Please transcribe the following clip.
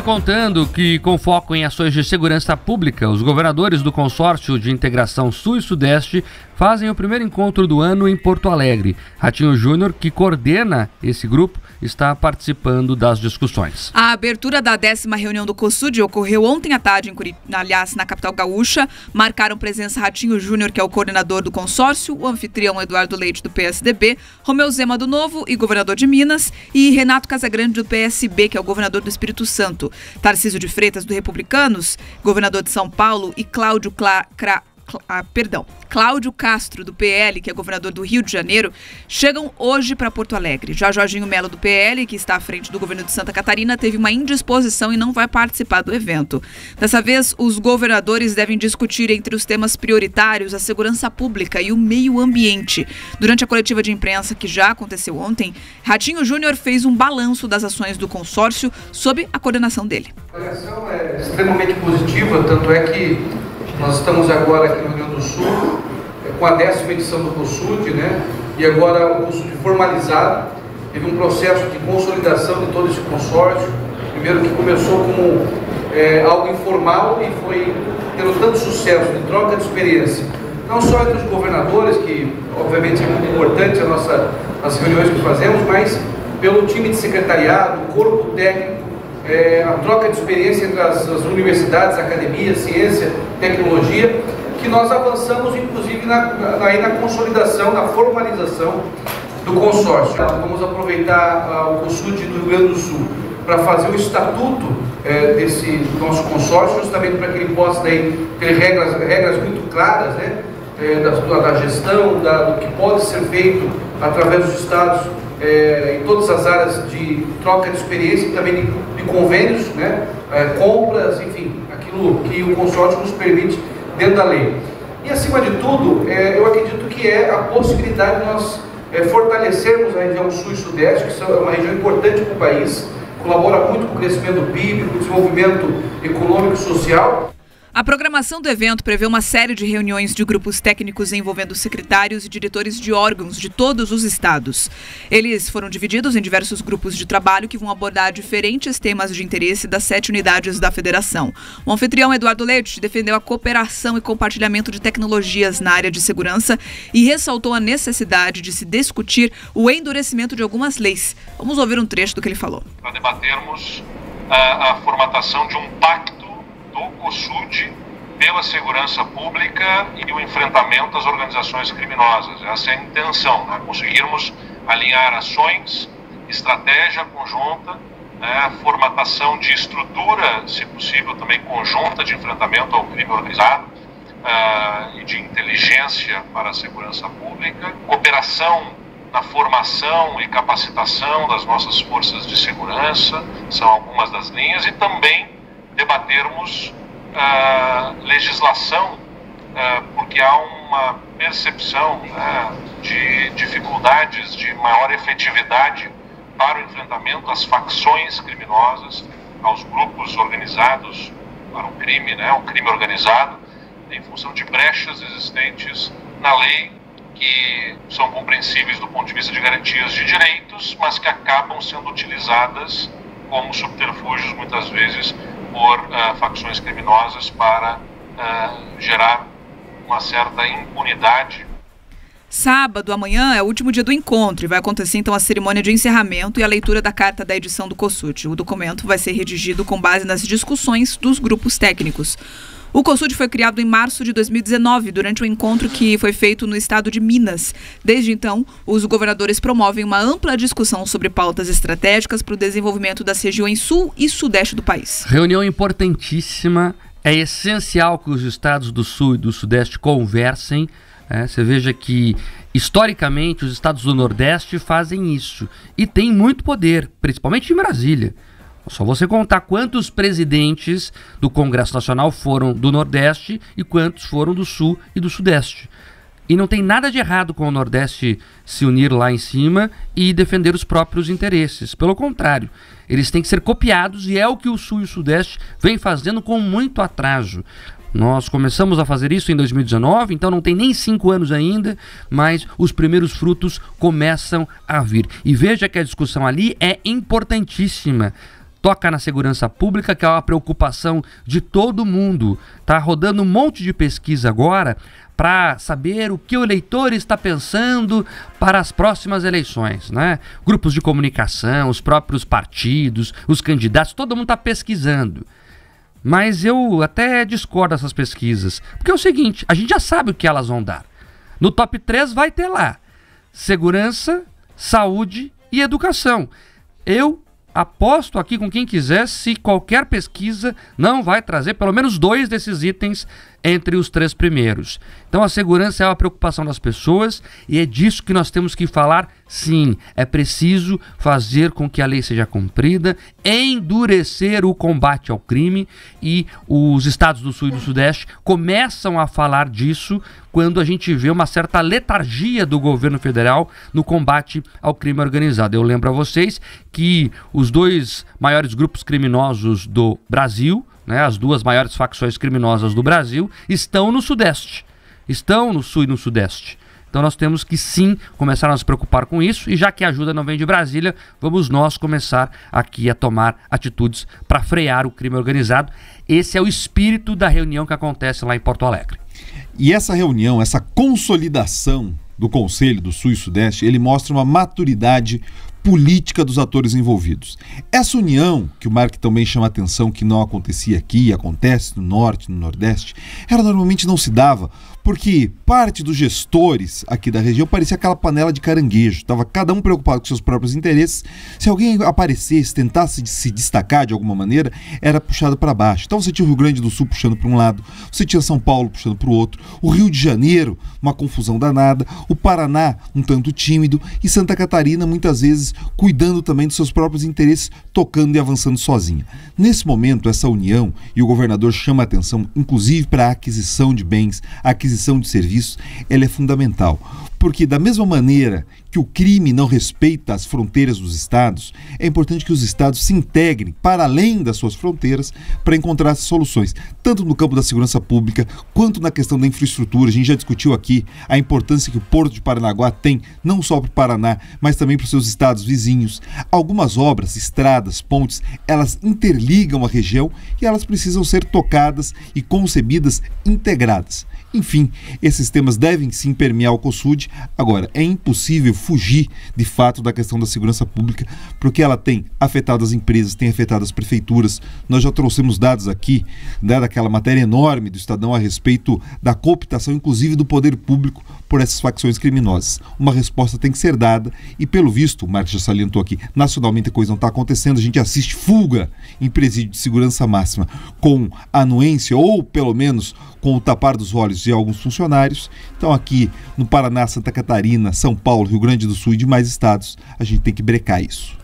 Contando que, com foco em ações de segurança pública, os governadores do Consórcio de Integração Sul e Sudeste fazem o primeiro encontro do ano em Porto Alegre. Ratinho Júnior, que coordena esse grupo, está participando das discussões. A abertura da 10ª reunião do COSUD ocorreu ontem à tarde, na capital gaúcha. Marcaram presença Ratinho Júnior, que é o coordenador do consórcio, o anfitrião Eduardo Leite, do PSDB, Romeu Zema, do Novo e governador de Minas, e Renato Casagrande, do PSB, que é o governador do Espírito Santo. Tarcísio de Freitas, do Republicanos, governador de São Paulo, e Cláudio Castro, do PL, que é governador do Rio de Janeiro, chegam hoje para Porto Alegre. Já Jorginho Melo, do PL, que está à frente do governo de Santa Catarina, teve uma indisposição e não vai participar do evento. Dessa vez, os governadores devem discutir entre os temas prioritários a segurança pública e o meio ambiente. Durante a coletiva de imprensa que já aconteceu ontem, Ratinho Júnior fez um balanço das ações do consórcio sob a coordenação dele. A avaliação é extremamente positiva, tanto é que nós estamos agora aqui no Rio Grande do Sul, com a 10ª edição do COSUD, né? E agora o COSUD formalizado. Teve um processo de consolidação de todo esse consórcio. Primeiro que começou como algo informal e foi tendo tanto sucesso de troca de experiência. Não só entre os governadores, que obviamente é muito importante as reuniões que fazemos, mas pelo time de secretariado, corpo técnico, a troca de experiência entre as universidades, academia, ciência, tecnologia, que nós avançamos inclusive na consolidação, na formalização do consórcio. Vamos aproveitar o COSUD do Rio Grande do Sul para fazer o estatuto desse nosso consórcio, justamente para que ele possa ter regras muito claras, né, da gestão, do que pode ser feito através dos estados, em todas as áreas de troca de experiência e também de convênios, né, compras, enfim, aquilo que o consórcio nos permite dentro da lei. E acima de tudo, eu acredito que é a possibilidade de nós fortalecermos a região sul e sudeste, que é uma região importante para o país, colabora muito com o crescimento do PIB, com o desenvolvimento econômico e social. A programação do evento prevê uma série de reuniões de grupos técnicos envolvendo secretários e diretores de órgãos de todos os estados. Eles foram divididos em diversos grupos de trabalho que vão abordar diferentes temas de interesse das 7 unidades da federação. O anfitrião Eduardo Leite defendeu a cooperação e compartilhamento de tecnologias na área de segurança e ressaltou a necessidade de se discutir o endurecimento de algumas leis. Vamos ouvir um trecho do que ele falou. Para debatermos a formatação de um pacto do COSUD pela segurança pública e o enfrentamento às organizações criminosas. Essa é a intenção, né? Conseguirmos alinhar ações, estratégia conjunta, né? Formatação de estrutura, se possível também conjunta, de enfrentamento ao crime organizado e de inteligência para a segurança pública, cooperação na formação e capacitação das nossas forças de segurança, são algumas das linhas, e também debatermos legislação, porque há uma percepção de dificuldades de maior efetividade para o enfrentamento às facções criminosas, aos grupos organizados para o crime organizado, em função de brechas existentes na lei, que são compreensíveis do ponto de vista de garantias de direitos, mas que acabam sendo utilizadas como subterfúgios, muitas vezes, por facções criminosas para gerar uma certa impunidade. Sábado, amanhã, é o último dia do encontro e vai acontecer então a cerimônia de encerramento e a leitura da carta da edição do COSUD. O documento vai ser redigido com base nas discussões dos grupos técnicos. O COSUD foi criado em março de 2019, durante um encontro que foi feito no estado de Minas. Desde então, os governadores promovem uma ampla discussão sobre pautas estratégicas para o desenvolvimento das regiões sul e sudeste do país. Reunião importantíssima. É essencial que os estados do sul e do sudeste conversem. Você veja que, historicamente, os estados do nordeste fazem isso. E tem muito poder, principalmente em Brasília. Só você contar quantos presidentes do Congresso Nacional foram do Nordeste e quantos foram do Sul e do Sudeste. E não tem nada de errado com o Nordeste se unir lá em cima e defender os próprios interesses. Pelo contrário, eles têm que ser copiados e é o que o Sul e o Sudeste vêm fazendo com muito atraso. Nós começamos a fazer isso em 2019, então não tem nem 5 anos ainda, mas os primeiros frutos começam a vir. E veja que a discussão ali é importantíssima. toca na segurança pública, que é uma preocupação de todo mundo. Está rodando um monte de pesquisa agora para saber o que o eleitor está pensando para as próximas eleições, né? Grupos de comunicação, os próprios partidos, os candidatos, todo mundo está pesquisando. Mas eu até discordo dessas pesquisas, porque é o seguinte, a gente já sabe o que elas vão dar. No top 3 vai ter lá segurança, saúde e educação. Eu aposto aqui com quem quiser se qualquer pesquisa não vai trazer pelo menos 2 desses itens entre os 3 primeiros. Então a segurança é uma preocupação das pessoas e é disso que nós temos que falar. Sim, é preciso fazer com que a lei seja cumprida, endurecer o combate ao crime, e os estados do Sul e do Sudeste começam a falar disso quando a gente vê uma certa letargia do governo federal no combate ao crime organizado. Eu lembro a vocês que os 2 maiores grupos criminosos do Brasil, né, as 2 maiores facções criminosas do Brasil, estão no Sudeste, estão no Sul e no Sudeste. Então nós temos que sim começar a nos preocupar com isso, e já que a ajuda não vem de Brasília, vamos nós começar aqui a tomar atitudes para frear o crime organizado. Esse é o espírito da reunião que acontece lá em Porto Alegre. E essa reunião, essa consolidação do Conselho do Sul e Sudeste, ele mostra uma maturidade política dos atores envolvidos. Essa união, que o Mark também chama a atenção, que não acontecia aqui, acontece no Norte, no Nordeste, ela normalmente não se dava porque parte dos gestores aqui da região parecia aquela panela de caranguejo, estava cada um preocupado com seus próprios interesses. Se alguém aparecesse, tentasse se destacar de alguma maneira, era puxado para baixo. Então você tinha o Rio Grande do Sul puxando para um lado, você tinha São Paulo puxando para o outro, o Rio de Janeiro, uma confusão danada, o Paraná um tanto tímido, e Santa Catarina muitas vezes cuidando também dos seus próprios interesses, tocando e avançando sozinha. Nesse momento, essa união, e o governador chama a atenção, inclusive para a aquisição de bens, a aquisição de serviços, ela é fundamental. Porque da mesma maneira que o crime não respeita as fronteiras dos estados, é importante que os estados se integrem para além das suas fronteiras para encontrar soluções, tanto no campo da segurança pública, quanto na questão da infraestrutura. A gente já discutiu aqui a importância que o Porto de Paranaguá tem, não só para o Paraná, mas também para os seus estados vizinhos. Algumas obras, estradas, pontes, elas interligam a região e elas precisam ser tocadas e concebidas integradas. Enfim, esses temas devem sim permear o COSUD. Agora, é impossível fugir de fato da questão da segurança pública, porque ela tem afetado as empresas, tem afetado as prefeituras. Nós já trouxemos dados aqui, né, daquela matéria enorme do Estadão a respeito da cooptação, inclusive do poder público, por essas facções criminosas. Uma resposta tem que ser dada e, pelo visto, o Marcos já salientou aqui, nacionalmente a coisa não está acontecendo. A gente assiste fuga em presídio de segurança máxima com anuência ou, pelo menos, com o tapar dos olhos de alguns funcionários. Então aqui no Paraná, Santa Catarina, São Paulo, Rio Grande do Sul e demais estados, a gente tem que brecar isso.